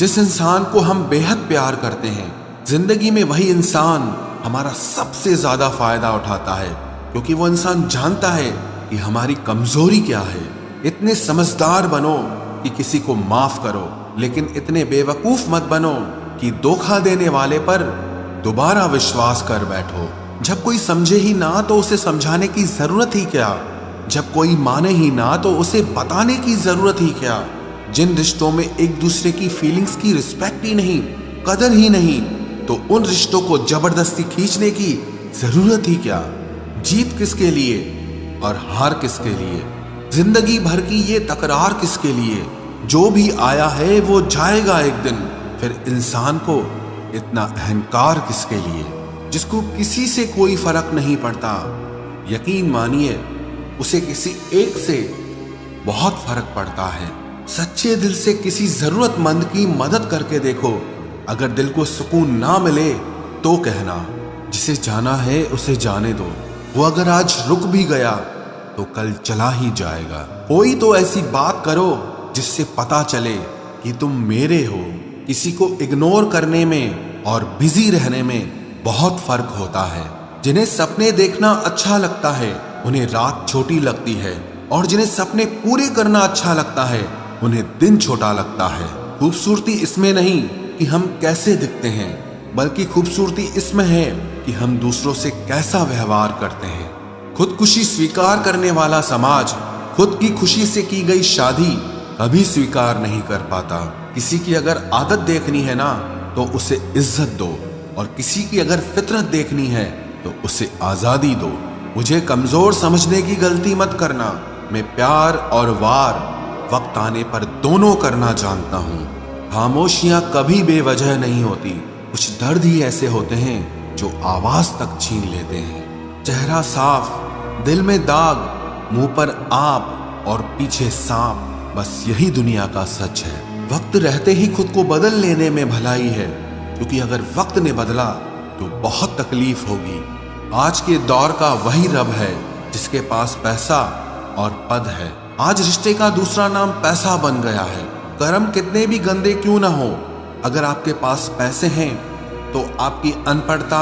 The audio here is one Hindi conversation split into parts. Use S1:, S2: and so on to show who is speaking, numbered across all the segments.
S1: जिस इंसान को हम बेहद प्यार करते हैं, जिंदगी में वही इंसान हमारा सबसे ज्यादा फायदा उठाता है, क्योंकि वो इंसान जानता है कि हमारी कमजोरी क्या है। इतने समझदार बनो कि किसी को माफ करो, लेकिन इतने बेवकूफ मत बनो कि धोखा देने वाले पर दोबारा विश्वास कर बैठो। जब कोई समझे ही ना तो उसे समझाने की जरूरत ही क्या, जब कोई माने ही ना तो उसे बताने की जरूरत ही क्या। जिन रिश्तों में एक दूसरे की फीलिंग्स की रिस्पेक्ट ही नहीं, कदर ही नहीं, तो उन रिश्तों को जबरदस्ती खींचने की जरूरत ही क्या। जीत किसके लिए और हार किसके लिए, जिंदगी भर की ये तकरार किसके लिए। जो भी आया है वो जाएगा एक दिन, फिर इंसान को इतना अहंकार किसके लिए, जिसको किसी से कोई फर्क नहीं पड़ता। यकीन मानिए उसे किसी एक से बहुत फर्क पड़ता है। सच्चे दिल से किसी जरूरतमंद की मदद करके देखो। अगर दिल को सुकून ना मिले तो कहना, जिसे जाना है उसे जाने दो। वो अगर आज रुक भी गया तो कल चला ही जाएगा। कोई तो ऐसी बात करो जिससे पता चले कि तुम मेरे हो। किसी को इग्नोर करने में और बिजी रहने में बहुत फर्क होता है। जिन्हें सपने देखना अच्छा लगता है उन्हें रात छोटी लगती है, और जिन्हें सपने पूरे करना अच्छा लगता है उन्हें दिन छोटा लगता है। खूबसूरती इसमें नहीं कि हम कैसे दिखते हैं, बल्कि खूबसूरती इसमें है कि हम दूसरों से कैसा व्यवहार करते हैं। खुदकुशी स्वीकार करने वाला समाज खुद की खुशी से की गई शादी कभी स्वीकार नहीं कर पाता। किसी की अगर आदत देखनी है ना तो उसे इज्जत दो, और किसी की अगर फितरत देखनी है तो उसे आजादी दो। मुझे कमजोर समझने की गलती मत करना। मैं प्यार और वार वक्त आने पर दोनों करना जानता हूँ। खामोशियां कभी बेवजह नहीं होती। कुछ दर्द ही ऐसे होते हैं जो आवाज तक छीन लेते हैं। चेहरा साफ, दिल में दाग, मुंह पर आप और पीछे सांप, बस यही दुनिया का सच है। वक्त रहते ही खुद को बदल लेने में भलाई है, क्योंकि अगर वक्त ने बदला तो बहुत तकलीफ होगी। आज के दौर का वही रब है जिसके पास पैसा और पद है। आज रिश्ते का दूसरा नाम पैसा बन गया है। कर्म कितने भी गंदे क्यों ना हो, अगर आपके पास पैसे हैं तो आपकी अनपढ़ता,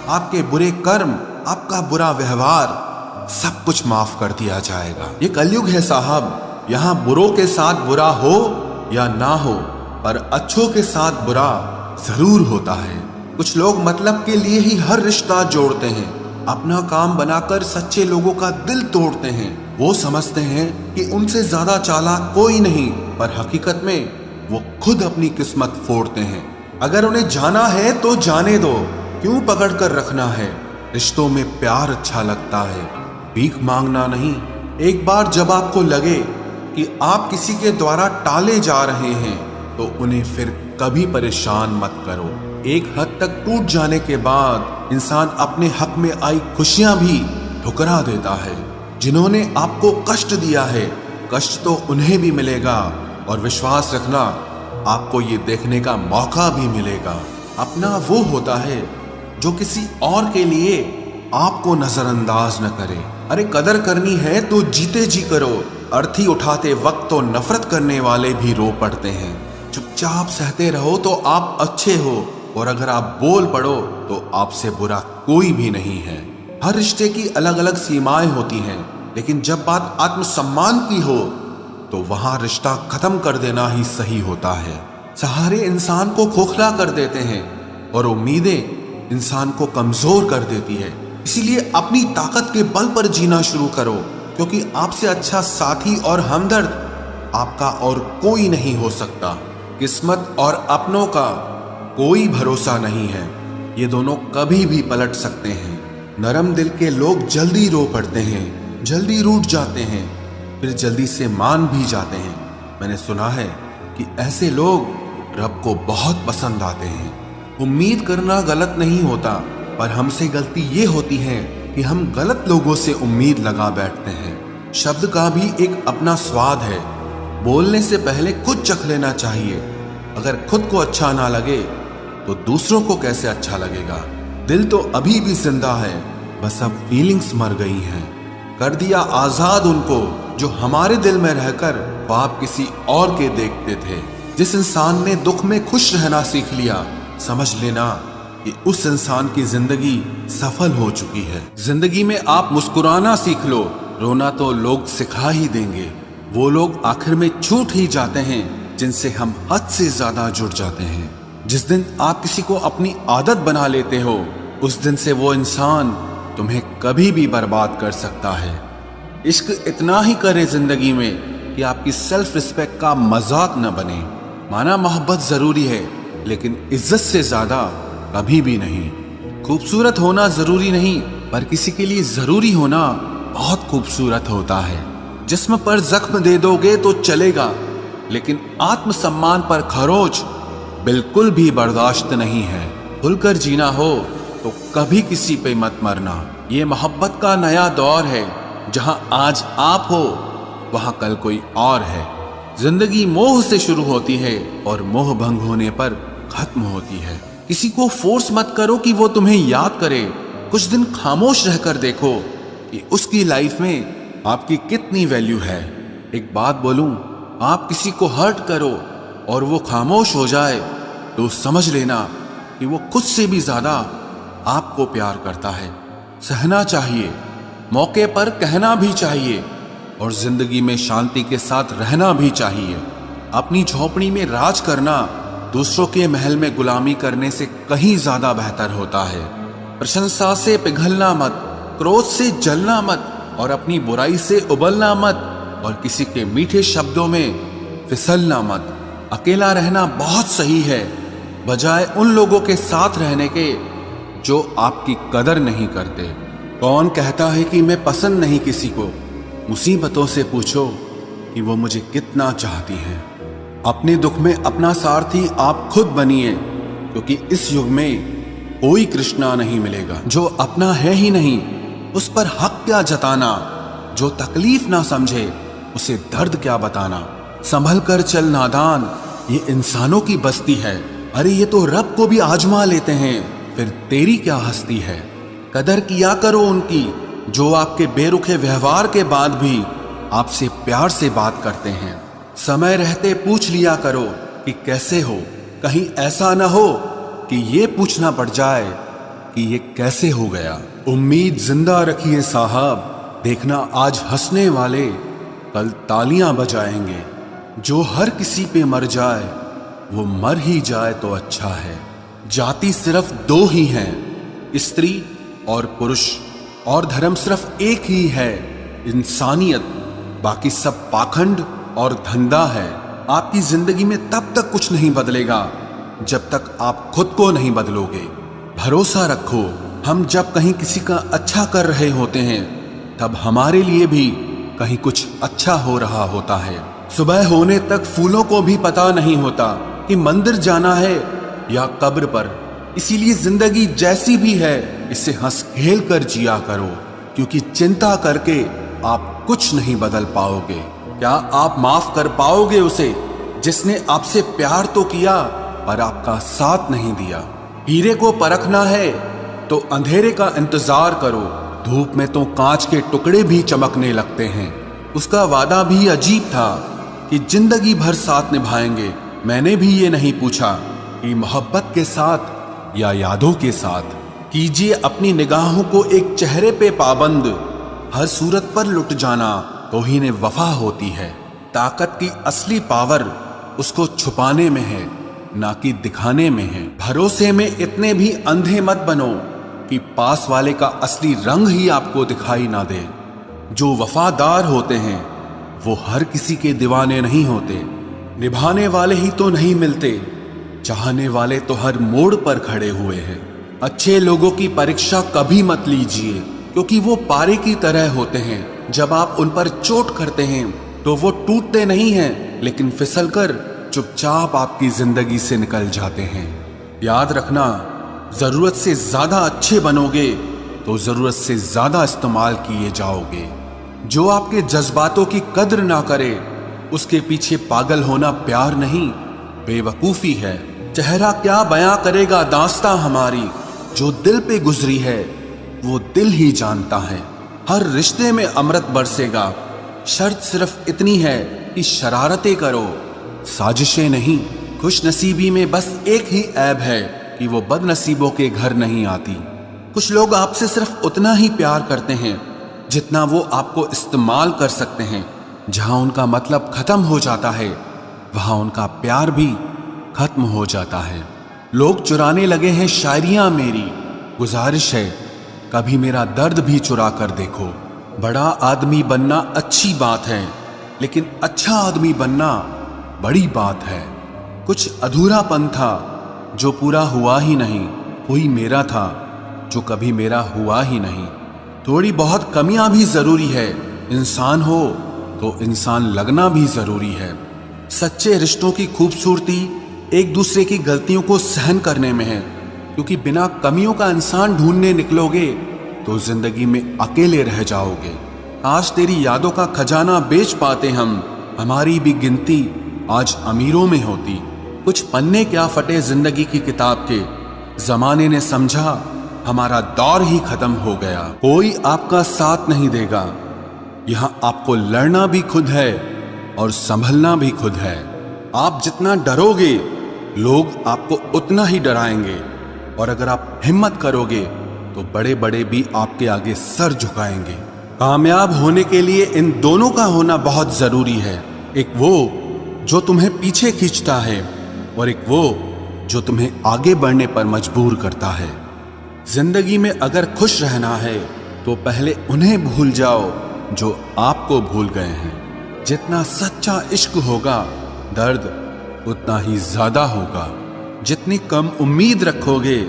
S1: आपके बुरे कर्म, आपका बुरा व्यवहार, सब कुछ माफ कर दिया जाएगा। ये कलयुग है साहब, यहाँ बुरों के साथ बुरा हो या ना हो, पर अच्छों के साथ बुरा जरूर होता है। कुछ लोग मतलब के लिए ही हर रिश्ता जोड़ते हैं, अपना काम बनाकर सच्चे लोगों का दिल तोड़ते हैं। वो समझते हैं कि उनसे ज्यादा चालाक कोई नहीं, पर हकीकत में वो खुद अपनी किस्मत फोड़ते हैं। अगर उन्हें जाना है तो जाने दो, क्यों पकड़ कर रखना है। रिश्तों में प्यार अच्छा लगता है, भीख मांगना नहीं। एक बार जब आपको लगे कि आप किसी के द्वारा टाले जा रहे हैं तो उन्हें फिर कभी परेशान मत करो। एक हद तक टूट जाने के बाद इंसान अपने हक में आई खुशियां भी ठुकरा देता है। जिन्होंने आपको कष्ट दिया है, कष्ट तो उन्हें भी मिलेगा, और विश्वास रखना आपको ये देखने का मौका भी मिलेगा। अपना वो होता है जो किसी और के लिए आपको नजरअंदाज न करे। अरे कदर करनी है तो जीते जी करो। अर्थी उठाते वक्त तो नफरत करने वाले भी रो पड़ते हैं। चुपचाप सहते रहो तो आप अच्छे हो, और अगर आप बोल पड़ो तो आपसे बुरा कोई भी नहीं है। हर रिश्ते की अलग अलग सीमाएं होती हैं, लेकिन जब बात आत्मसम्मान की हो तो वहां रिश्ता खत्म कर देना ही सही होता है। सहारे इंसान को खोखला कर देते हैं और उम्मीदें इंसान को कमजोर कर देती है। इसीलिए अपनी ताकत के बल पर जीना शुरू करो, क्योंकि आपसे अच्छा साथी और हमदर्द आपका और कोई नहीं हो सकता। किस्मत और अपनों का कोई भरोसा नहीं है, ये दोनों कभी भी पलट सकते हैं। नरम दिल के लोग जल्दी रो पड़ते हैं, जल्दी रूठ जाते हैं, फिर जल्दी से मान भी जाते हैं। मैंने सुना है कि ऐसे लोग रब को बहुत पसंद आते हैं। उम्मीद करना गलत नहीं होता, पर हमसे गलती ये होती है कि हम गलत लोगों से उम्मीद लगा बैठते हैं। शब्द का भी एक अपना स्वाद है, बोलने से पहले खुद चख लेना चाहिए। अगर खुद को अच्छा ना लगे तो दूसरों को कैसे अच्छा लगेगा। दिल तो अभी भी जिंदा है, बस अब फीलिंग्स मर गई हैं। कर दिया आजाद उनको जो हमारे दिल में रहकर ख्वाब किसी और के देखते थे। जिस इंसान ने दुख में खुश रहना सीख लिया, समझ लेना कि उस इंसान की जिंदगी सफल हो चुकी है। जिंदगी में आप मुस्कुराना सीख लो, रोना तो लोग सिखा ही देंगे। वो लोग आखिर में छूट ही जाते हैं जिनसे हम हद से ज्यादा जुड़ जाते हैं। जिस दिन आप किसी को अपनी आदत बना लेते हो, उस दिन से वो इंसान तुम्हें कभी भी बर्बाद कर सकता है। इश्क इतना ही करे जिंदगी में कि आपकी सेल्फ रिस्पेक्ट का मजाक न बने। माना मोहब्बत जरूरी है, लेकिन इज्जत से ज्यादा कभी भी नहीं। खूबसूरत होना जरूरी नहीं, पर किसी के लिए जरूरी होना बहुत खूबसूरत होता है। जिस्म पर जख्म दे दोगे तो चलेगा, लेकिन आत्मसम्मान पर खरोच बिल्कुल भी बर्दाश्त नहीं है। खुलकर जीना हो तो कभी किसी पे मत मरना। ये मोहब्बत का नया दौर है, जहां आज आप हो वहां कल कोई और है। जिंदगी मोह से शुरू होती है और मोह भंग होने पर खत्म होती है। किसी को फोर्स मत करो कि वो तुम्हें याद करे। कुछ दिन खामोश रहकर देखो कि उसकी लाइफ में आपकी कितनी वैल्यू है। एक बात बोलूं, आप किसी को हर्ट करो और वो खामोश हो जाए तो समझ लेना कि वो खुद से भी ज्यादा आपको प्यार करता है। सहना चाहिए, मौके पर कहना भी चाहिए, और जिंदगी में शांति के साथ रहना भी चाहिए। अपनी झोपड़ी में राज करना दूसरों के महल में गुलामी करने से कहीं ज्यादा बेहतर होता है। प्रशंसा से पिघलना मत, क्रोध से जलना मत, और अपनी बुराई से उबलना मत, और किसी के मीठे शब्दों में फिसलना मत। अकेला रहना बहुत सही है, बजाय उन लोगों के साथ रहने के जो आपकी कदर नहीं करते। कौन कहता है कि मैं पसंद नहीं किसी को? मुसीबतों से पूछो कि वो मुझे कितना चाहती हैं। अपने दुख में अपना सारथी आप खुद बनिए, क्योंकि इस युग में कोई कृष्णा नहीं मिलेगा। जो अपना है ही नहीं, उस पर हक क्या जताना? जो तकलीफ ना समझे, उसे दर्द क्या बताना? संभल कर चल नादान, ये इंसानों की बस्ती है। अरे ये तो रब को भी आजमा लेते हैं, फिर तेरी क्या हस्ती है? कदर किया करो उनकी, जो आपके बेरुखे व्यवहार के बाद भी आपसे प्यार से बात करते हैं। समय रहते पूछ लिया करो कि कैसे हो, कहीं ऐसा ना हो कि ये पूछना पड़ जाए कि ये कैसे हो गया। उम्मीद जिंदा रखिए साहब, देखना आज हंसने वाले कल तालियां बजाएंगे। जो हर किसी पे मर जाए वो मर ही जाए तो अच्छा है। जाति सिर्फ दो ही हैं, स्त्री और पुरुष, और धर्म सिर्फ एक ही है, इंसानियत। बाकी सब पाखंड और धंधा है। आपकी जिंदगी में तब तक कुछ नहीं बदलेगा जब तक आप खुद को नहीं बदलोगे। भरोसा रखो, हम जब कहीं किसी का अच्छा कर रहे होते हैं, तब हमारे लिए भी कहीं कुछ अच्छा हो रहा होता है। सुबह होने तक फूलों को भी पता नहीं होता कि मंदिर जाना है या कब्र पर। इसीलिए जिंदगी जैसी भी है, इसे हंस खेल कर जिया करो, क्योंकि चिंता करके आप कुछ नहीं बदल पाओगे। क्या आप माफ कर पाओगे उसे जिसने आपसे प्यार तो किया पर आपका साथ नहीं दिया? हीरे को परखना है तो अंधेरे का इंतजार करो। धूप में तो कांच के टुकड़े भी चमकने लगते हैं। उसका वादा भी अजीब था कि जिंदगी भर साथ निभाएंगे। मैंने भी ये नहीं पूछा कि मोहब्बत के साथ या यादों के साथ। कीजिए अपनी निगाहों को एक चेहरे पे पाबंद, हर सूरत पर लुट जाना तौहीन वफा होती है। ताकत की असली पावर उसको छुपाने में है, ना कि दिखाने में है। भरोसे में इतने भी अंधे मत बनो कि पास वाले का असली रंग ही आपको दिखाई ना दे। जो वफादार होते हैं वो हर किसी के दीवाने नहीं होते। निभाने वाले ही तो नहीं मिलते, चाहने वाले तो हर मोड़ पर खड़े हुए हैं। अच्छे लोगों की परीक्षा कभी मत लीजिए, क्योंकि वो पारे की तरह होते हैं। जब आप उन पर चोट करते हैं तो वो टूटते नहीं हैं, लेकिन फिसलकर चुपचाप आपकी जिंदगी से निकल जाते हैं। याद रखना, जरूरत से ज्यादा अच्छे बनोगे तो जरूरत से ज्यादा इस्तेमाल किए जाओगे। जो आपके जज्बातों की कद्र ना करे, उसके पीछे पागल होना प्यार नहीं, बेवकूफी है। चेहरा क्या बयां करेगा दास्तां हमारी, जो दिल पे गुजरी है वो दिल ही जानता है। हर रिश्ते में अमृत बरसेगा, शर्त सिर्फ इतनी है कि शरारतें करो, साजिशें नहीं। खुश नसीबी में बस एक ही ऐब है कि वो बदनसीबों के घर नहीं आती। कुछ लोग आपसे सिर्फ उतना ही प्यार करते हैं जितना वो आपको इस्तेमाल कर सकते हैं। जहां उनका मतलब खत्म हो जाता है वहां उनका प्यार भी खत्म हो जाता है। लोग चुराने लगे हैं शायरियां मेरी, गुजारिश है कभी मेरा दर्द भी चुरा कर देखो। बड़ा आदमी बनना अच्छी बात है, लेकिन अच्छा आदमी बनना बड़ी बात है। कुछ अधूरापन था जो पूरा हुआ ही नहीं, कोई मेरा था जो कभी मेरा हुआ ही नहीं। थोड़ी बहुत कमियां भी जरूरी है, इंसान हो तो इंसान लगना भी जरूरी है। सच्चे रिश्तों की खूबसूरती एक दूसरे की गलतियों को सहन करने में है, क्योंकि बिना कमियों का इंसान ढूंढने निकलोगे तो जिंदगी में अकेले रह जाओगे। आज तेरी यादों का खजाना बेच पाते हम, हमारी भी गिनती आज अमीरों में होती। कुछ पन्ने क्या फटे जिंदगी की किताब के, जमाने ने समझा हमारा दौर ही खत्म हो गया। कोई आपका साथ नहीं देगा, यहां आपको लड़ना भी खुद है और संभलना भी खुद है। आप जितना डरोगे लोग आपको उतना ही डराएंगे, और अगर आप हिम्मत करोगे तो बड़े बड़े भी आपके आगे सर झुकाएंगे। कामयाब होने के लिए इन दोनों का होना बहुत जरूरी है। एक वो जो तुम्हें पीछे खींचता है, और एक वो जो तुम्हें आगे बढ़ने पर मजबूर करता है। जिंदगी में अगर खुश रहना है तो पहले उन्हें भूल जाओ जो आपको भूल गए हैं। जितना सच्चा इश्क होगा दर्द उतना ही ज्यादा होगा। जितनी कम उम्मीद रखोगे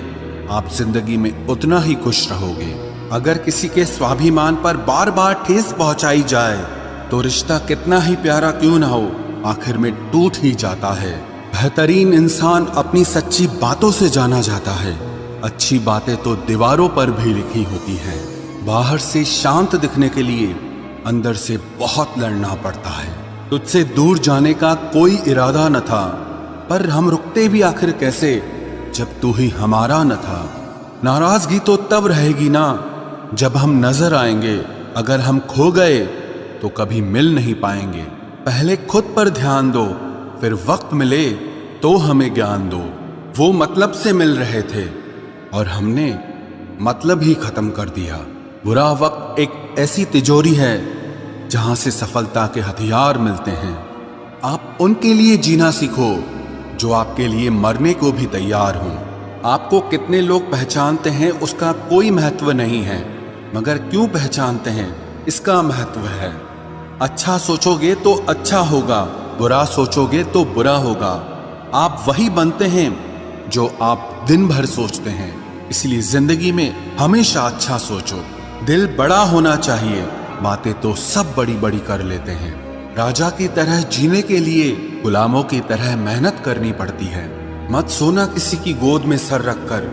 S1: आप जिंदगी में उतना ही खुश रहोगे। अगर किसी के स्वाभिमान पर बार बार ठेस पहुंचाई जाए तो रिश्ता कितना ही प्यारा क्यों ना हो, आखिर में टूट ही जाता है। बेहतरीन इंसान अपनी सच्ची बातों से जाना जाता है। अच्छी बातें तो दीवारों पर भी लिखी होती हैं। बाहर से शांत दिखने के लिए अंदर से बहुत लड़ना पड़ता है। तुझसे दूर जाने का कोई इरादा न था, पर हम रुकते भी आखिर कैसे जब तू ही हमारा न था। नाराजगी तो तब रहेगी ना जब हम नजर आएंगे, अगर हम खो गए तो कभी मिल नहीं पाएंगे। पहले खुद पर ध्यान दो, फिर वक्त मिले तो हमें ज्ञान दो। वो मतलब से मिल रहे थे और हमने मतलब ही खत्म कर दिया। बुरा वक्त एक ऐसी तिजोरी है जहां से सफलता के हथियार मिलते हैं। आप उनके लिए जीना सीखो जो आपके लिए मरने को भी तैयार हों। आपको कितने लोग पहचानते हैं उसका कोई महत्व नहीं है, मगर क्यों पहचानते हैं इसका महत्व है। अच्छा सोचोगे तो अच्छा होगा, बुरा सोचोगे तो बुरा होगा। आप वही बनते हैं जो आप दिन भर सोचते हैं। इसलिए जिंदगी में हमेशा अच्छा सोचो। दिल बड़ा होना चाहिए, बातें तो सब बड़ी बड़ी कर लेते हैं। राजा की तरह जीने के लिए गुलामों की तरह मेहनत करनी पड़ती है। मत सोना किसी की गोद में सर रखकर,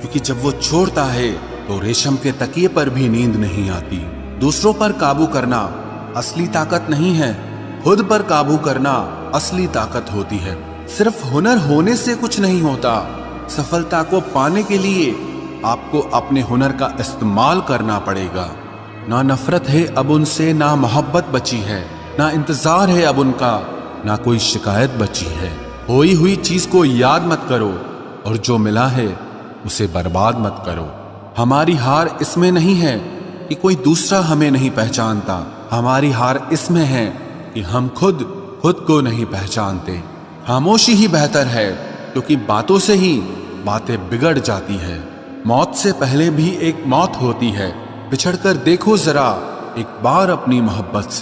S1: क्योंकि जब वो छोड़ता है तो रेशम के तकिए पर भी नींद नहीं आती। दूसरों पर काबू करना असली ताकत नहीं है, खुद पर काबू करना असली ताकत होती है। सिर्फ हुनर होने से कुछ नहीं होता, सफलता को पाने के लिए आपको अपने हुनर का इस्तेमाल करना पड़ेगा। ना नफरत है अब उनसे, ना मोहब्बत बची है, ना इंतजार है अब उनका, ना कोई शिकायत बची है। खोई हुई चीज को याद मत करो और जो मिला है उसे बर्बाद मत करो। हमारी हार इसमें नहीं है कि कोई दूसरा हमें नहीं पहचानता, हमारी हार इसमें है कि हम खुद को नहीं पहचानते। खामोशी ही बेहतर है, क्योंकि बातों से ही बातें बिगड़ जाती है। मौत से पहले भी एक मौत होती है, बिछड़कर देखो जरा एक बार अपनी मोहब्बत से।